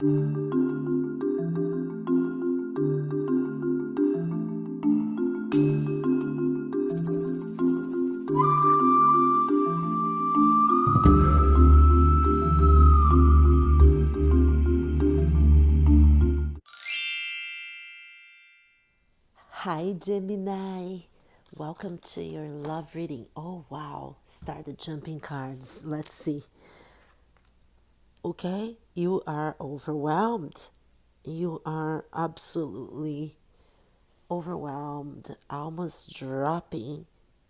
Hi Gemini, welcome to your love reading. Oh wow, started jumping cards. Let's see. Okay, you are overwhelmed. You are absolutely overwhelmed, almost dropping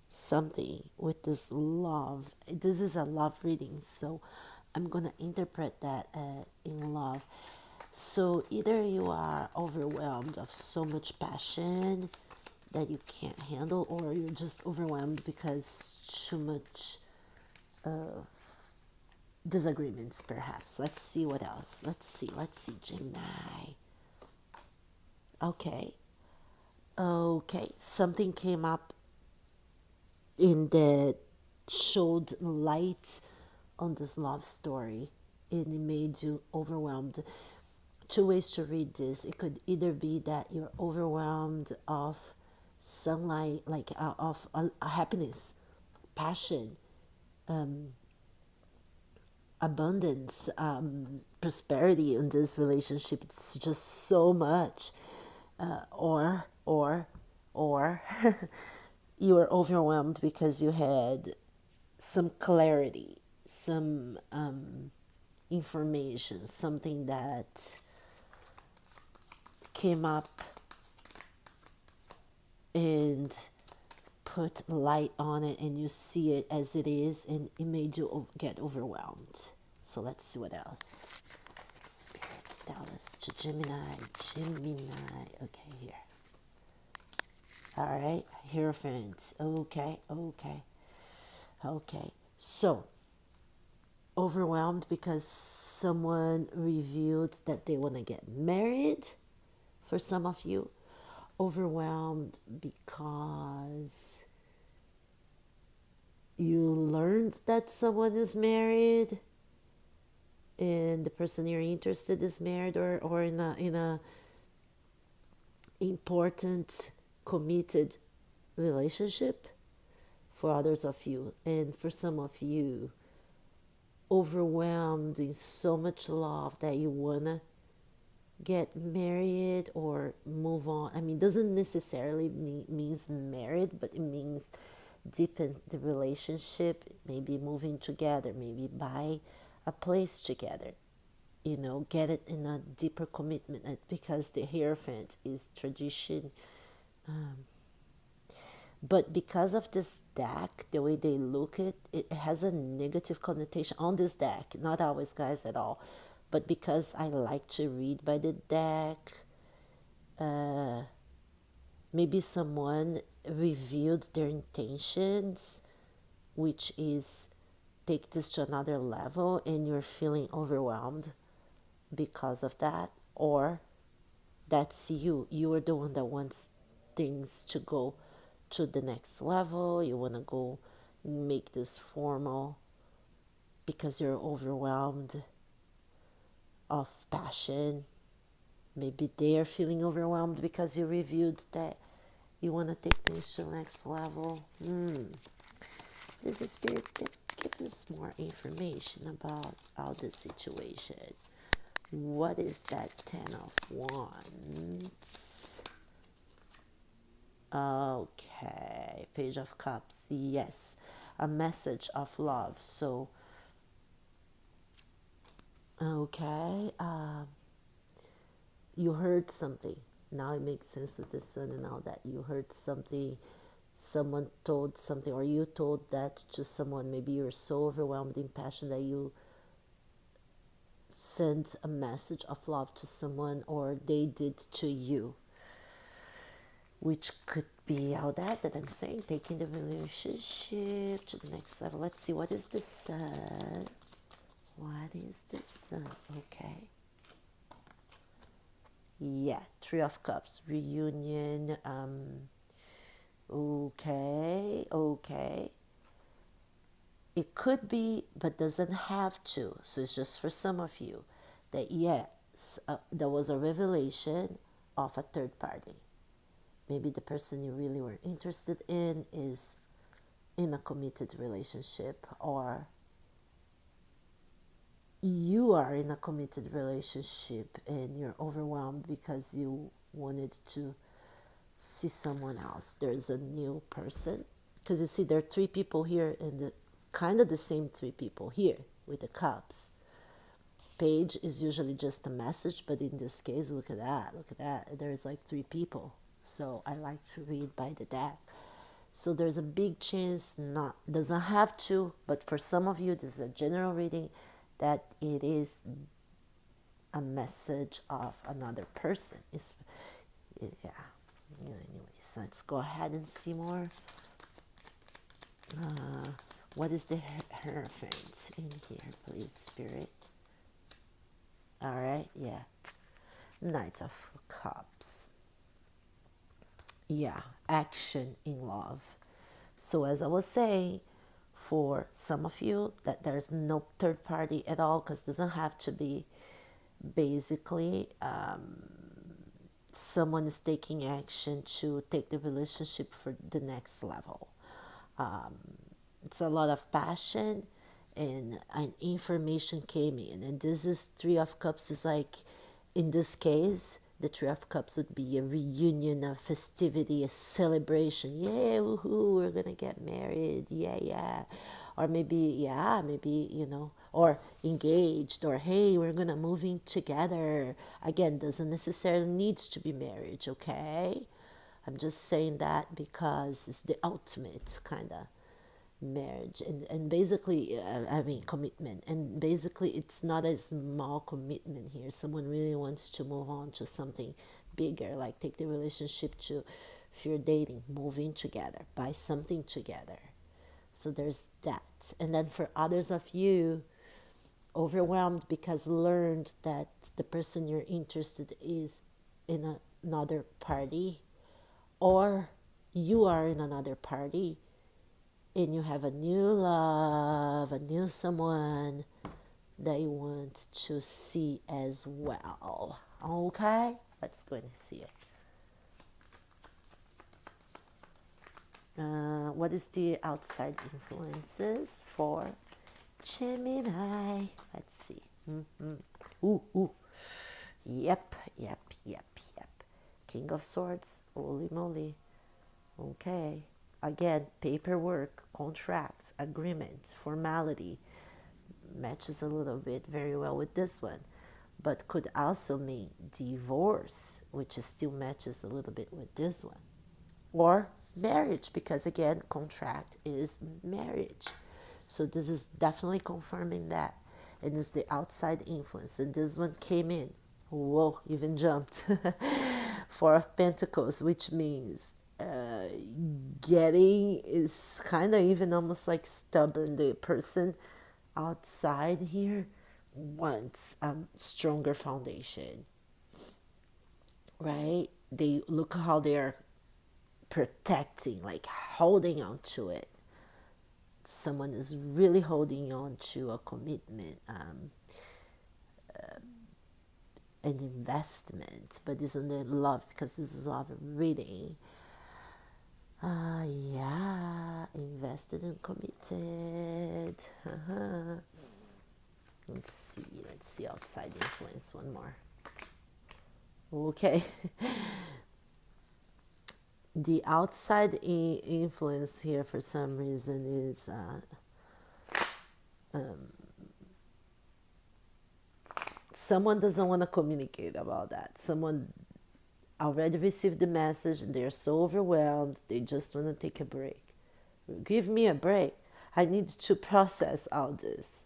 something with this love. This is a love reading, so I'm gonna interpret that in love. So either you are overwhelmed of so much passion that you can't handle, or you're just overwhelmed because too much disagreements, perhaps. Let's see what else. Let's see, Gemini. Okay, something came up in the showed light on this love story and it made you overwhelmed. Two ways to read this. It could either be that you're overwhelmed of sunlight, like of a happiness, passion, abundance, prosperity in this relationship. It's just so much. Or you were overwhelmed because you had some clarity, some information, something that came up and put light on it, and you see it as it is, and it made you get overwhelmed. So let's see what else. Spirit, tell us to Gemini. Okay, here. All right, Hierophant. Okay. So, overwhelmed because someone revealed that they want to get married for some of you. Overwhelmed because you learned that someone is married and the person you're interested is married, or in a important committed relationship for others of you. And for some of you, overwhelmed in so much love that you wanna get married or move on. I mean, doesn't necessarily means married, but it means deepen the relationship, maybe moving together, maybe buy a place together, get it in a deeper commitment. Because the Hierophant is tradition, but because of this deck, the way they look at it, it has a negative connotation on this deck. Not always, guys, at all. But because I like to read by the deck, maybe someone revealed their intentions, which is take this to another level, and you're feeling overwhelmed because of that. Or that's you. You are the one that wants things to go to the next level. You want to go make this formal because you're overwhelmed of passion. Maybe they are feeling overwhelmed because you revealed that you want to take things to the next level. This is Spirit, give us more information about all this situation. What is that 10 of Wands? Okay, Page of Cups. Yes, a message of love. So, okay, you heard something. Now it makes sense with the sun and all that. You heard something, someone told something, or you told that to someone. Maybe you're so overwhelmed in passion that you sent a message of love to someone, or they did to you, which could be all that I'm saying, taking the relationship to the next level. Let's see, what is the sun? What is the sun? Okay. Yeah, Three of Cups, reunion. Okay. It could be, but doesn't have to. So it's just for some of you that, yeah, there was a revelation of a third party. Maybe the person you really were interested in is in a committed relationship, or you are in a committed relationship and you're overwhelmed because you wanted to see someone else. There's a new person, because you see there are three people here, and the kind of the same three people here with the cups. Page is usually just a message, but in this case, look at that, there's like three people. So I like to read by the deck. So there's a big chance, not doesn't have to, but for some of you, this is a general reading, that it is a message of another person. Anyways, let's go ahead and see more. What is the Hierophant in here, please, Spirit? All right, yeah. Knight of Cups. Yeah, action in love. So as I was saying, for some of you, that there's no third party at all, because it doesn't have to be. Basically, someone is taking action to take the relationship for the next level. It's a lot of passion, and information came in, and this is Three of Cups is like, in this case, the Three of Cups would be a reunion, a festivity, a celebration. Yeah, woohoo, we're gonna get married. Yeah. Or maybe, or engaged, or hey, we're gonna move in together. Again, doesn't necessarily needs to be marriage, okay? I'm just saying that because it's the ultimate kind of marriage, and basically commitment, and basically it's not a small commitment here. Someone really wants to move on to something bigger, like take the relationship to, if you're dating, move in together, buy something together. So there's that. And then for others of you, overwhelmed because learned that the person you're interested is in another party, or you are in another party, and you have a new love, a new someone that you want to see as well. Okay? Let's go and see it. What is the outside influences for Gemini? Let's see. Ooh. Yep. King of Swords. Holy moly. Okay. Again, paperwork, contracts, agreements, formality. Matches a little bit very well with this one. But could also mean divorce, which still matches a little bit with this one. Or marriage, because again, contract is marriage. So this is definitely confirming that. And it's the outside influence. And this one came in. Whoa, even jumped. Four of Pentacles, which means getting is kind of even almost like stubborn. The person outside here wants a stronger foundation, right? They look how they are protecting, like holding on to it. Someone is really holding on to a commitment, an investment, but isn't it love? Because this is love see, invested and committed. Let's see outside influence one more. Okay. The outside influence here for some reason is someone doesn't want to communicate about that. Someone already received the message and they're so overwhelmed, they just want to take a break. Give me a break. I need to process all this.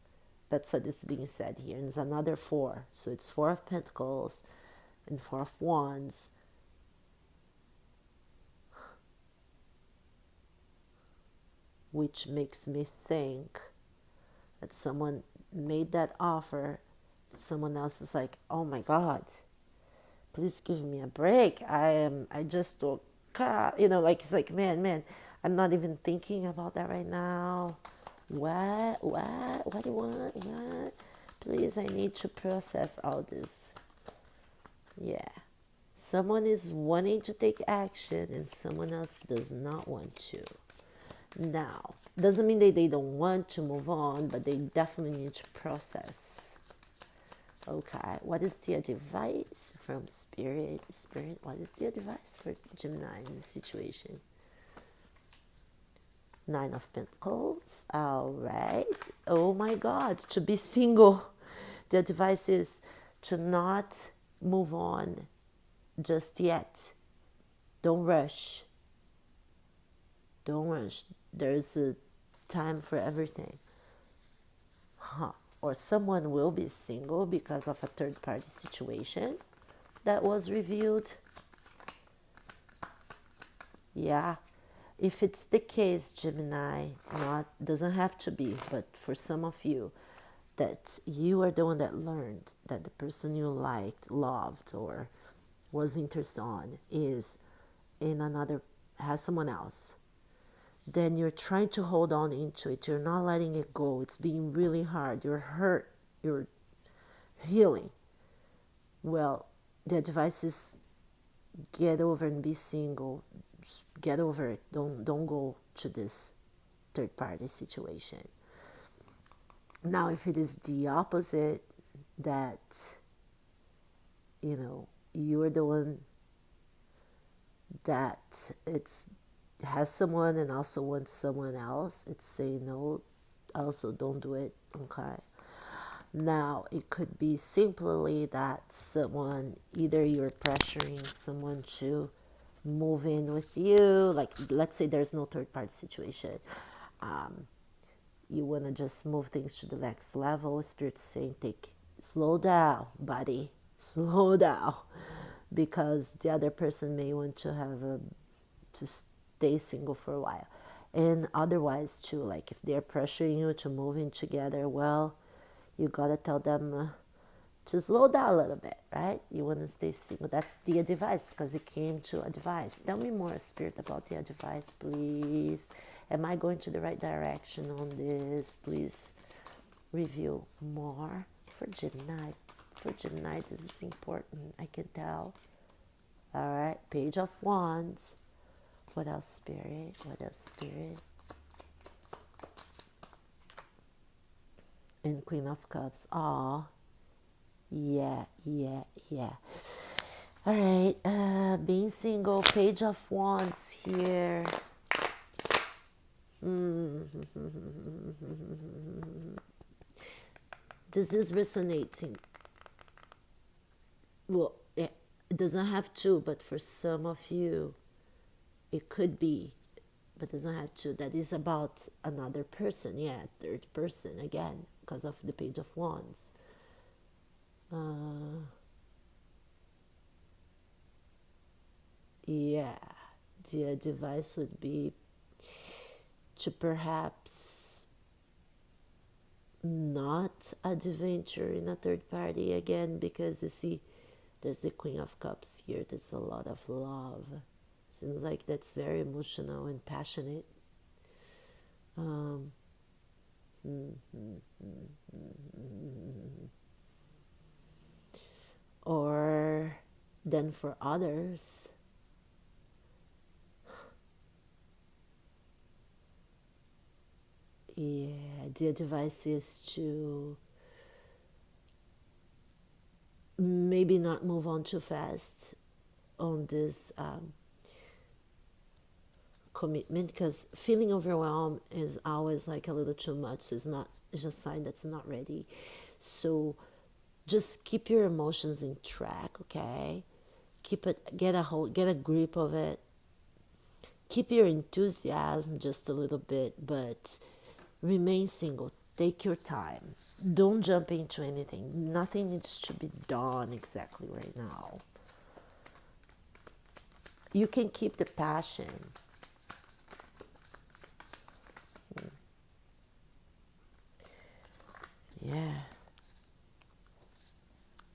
That's what is being said here. And it's another four. So it's Four of Pentacles and Four of Wands. Which makes me think that someone made that offer. Someone else is like, oh my God, please give me a break. I just woke up. Like, it's like, man, I'm not even thinking about that right now. What do you want? What? Please, I need to process all this. Yeah. Someone is wanting to take action and someone else does not want to. Now, doesn't mean that they don't want to move on, but they definitely need to process. Okay, what is the advice from Spirit? Spirit, what is the advice for Gemini in this situation? Nine of Pentacles. All right. Oh my God, to be single. The advice is to not move on just yet. Don't rush. Don't rush. There's a time for everything. Or someone will be single because of a third party situation that was revealed. Yeah. If it's the case, Gemini, not doesn't have to be, but for some of you, that you are the one that learned that the person you liked, loved, or was interested on is in another, has someone else, then you're trying to hold on into it. You're not letting it go. It's being really hard. You're hurt. You're healing. Well, the advice is get over and be single. Get over it. Don't go to this third party situation. Now, if it is the opposite, that you're the one that it's has someone and also wants someone else, it's saying no, also don't do it. Okay. Now, it could be simply that someone, either you're pressuring someone to move in with you, like let's say there's no third party situation. You want to just move things to the next level. Spirit's saying, slow down, buddy, slow down, because the other person may want to stay single for a while. And otherwise too, like if they're pressuring you to move in together, well, you gotta tell them to slow down a little bit, right? You want to stay single. That's the advice, because it came to advice. Tell me more, Spirit, about the advice, please. Am I going to the right direction on this? Please reveal more for Gemini. For Gemini, this is important, I can tell. All right, Page of Wands. What else, Spirit? What else, Spirit? And Queen of Cups. Aw. Yeah. All right, being single, Page of Wands here. This is resonating. Well, it doesn't have to, but for some of you, it could be, but doesn't have to. That is about another person, yeah, third person again, because of the Page of Wands. Yeah, the advice would be to perhaps not adventure in a third party again, because you see, there's the Queen of Cups here. There's a lot of love. Seems like that's very emotional and passionate. Or then for others, yeah, the advice is to maybe not move on too fast on this commitment, because feeling overwhelmed is always like a little too much. It's just a sign that's not ready. So just keep your emotions in track, okay? Keep it, get a grip of it. Keep your enthusiasm just a little bit, but remain single. Take your time. Don't jump into anything. Nothing needs to be done exactly right now. You can keep the passion. Yeah.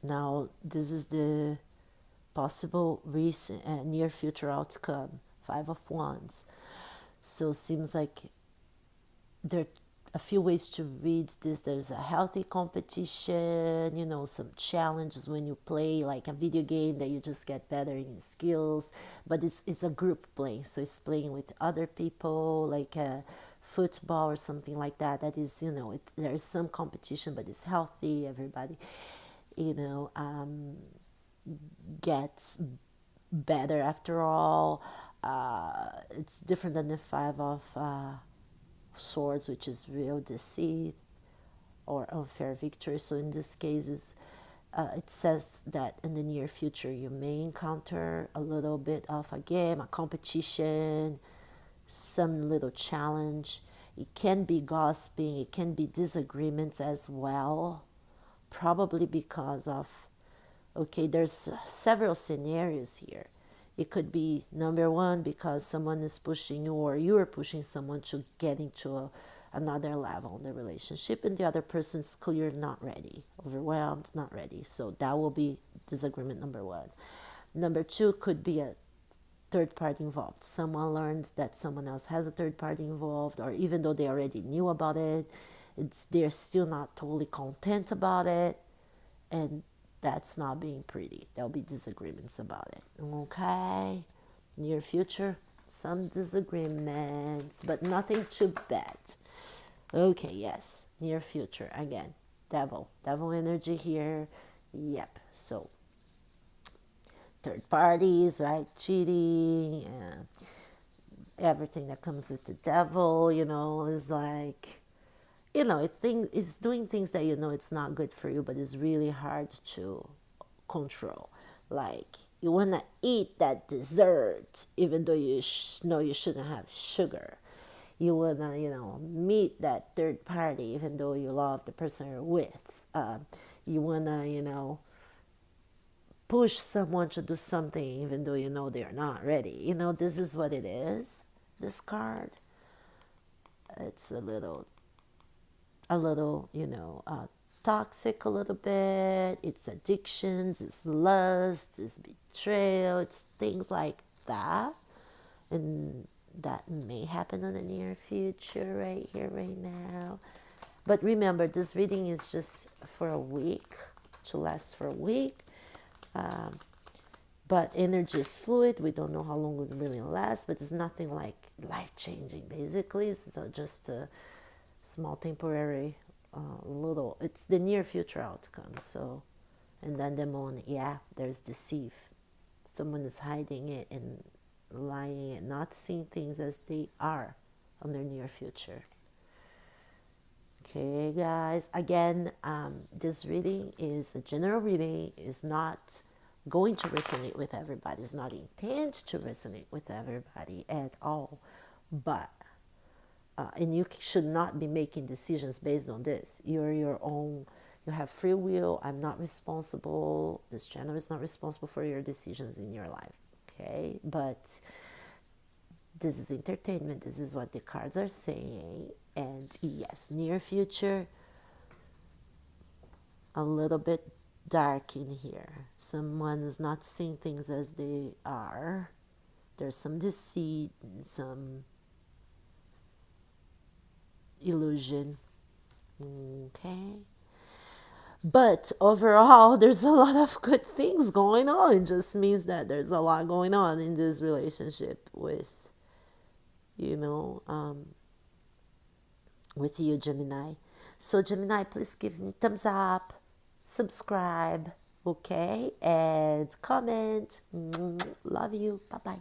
Now, this is the possible recent near future outcome. 5 of Wands. So seems like they're a few ways to read this. There's a healthy competition, you know, some challenges when you play like a video game that you just get better in skills, but it's a group play, so it's playing with other people, like a football or something like that. That is, you know, there's some competition, but it's healthy. Everybody, you know, gets better after all. It's different than the five of swords, which is real deceit or unfair victory. So in this case, it says that in the near future you may encounter a little bit of a game, a competition, some little challenge. It can be gossiping, it can be disagreements as well, probably because of, okay, there's several scenarios here. It could be number one, because someone is pushing you or you're pushing someone to get into another level in the relationship, and the other person's clear not ready, overwhelmed, not ready. So that will be disagreement number one. Number two could be a third party involved. Someone learned that someone else has a third party involved, or even though they already knew about it, they're still not totally content about it, and that's not being pretty. There'll be disagreements about it. Okay? Near future, some disagreements, but nothing too bad. Okay, yes. Near future. Again, devil. Devil energy here. Yep. So, third parties, right? Cheating, everything that comes with the devil, you know, is like, you know, it's doing things that you know it's not good for you, but it's really hard to control. Like, you want to eat that dessert even though you know you shouldn't have sugar. You want to, you know, meet that third party even though you love the person you're with. You want to, you know, push someone to do something even though you know they're not ready. You know, this is what it is, this card. It's a little, you know, toxic a little bit. It's addictions, it's lust, it's betrayal, it's things like that. And that may happen in the near future, right here, right now. But remember, this reading is just for a week, to last for a week. But energy is fluid. We don't know how long it will really last, but it's nothing like life-changing, basically. It's just a small temporary little, it's the near future outcome. So, and then the moon, yeah, there's deceive. Someone is hiding it and lying and not seeing things as they are on their near future. Okay, guys, again, this reading is a general reading, is not going to resonate with everybody. It's not intent to resonate with everybody at all. But and you should not be making decisions based on this. You're your own, you have free will. I'm not responsible. This channel is not responsible for your decisions in your life. Okay, but this is entertainment. This is what the cards are saying. And yes, near future, a little bit dark in here. Someone is not seeing things as they are. There's some deceit, some illusion. Okay. But overall, there's a lot of good things going on. It just means that there's a lot going on in this relationship with, you know, with you, Gemini. So, Gemini, please give me thumbs up, subscribe, okay, and comment. Love you. Bye-bye.